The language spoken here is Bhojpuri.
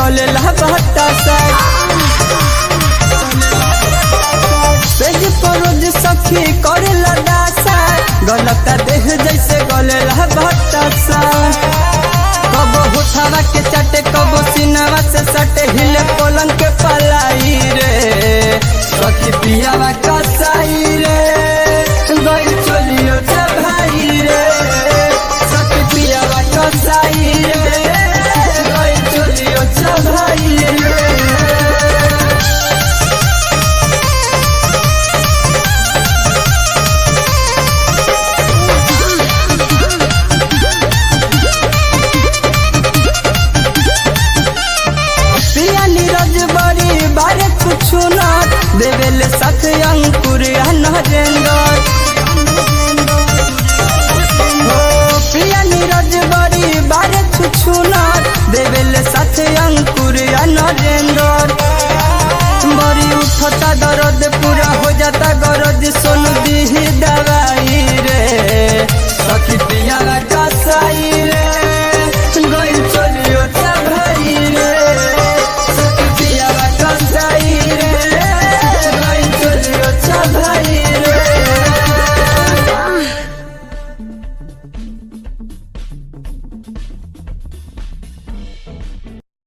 गलेला बतासा पेज पर रोज सखी करेला दासा गलता देह जैसे गलेला बतासा कबो होठवा के चाटे कबो सीनावा से सटे हिले पलंग के पलाई रे सखी पियावा कसाई रे गई चलियो भाई रे सखी पियावा कसाई रे गई चलियो भाई रे। देवेले सख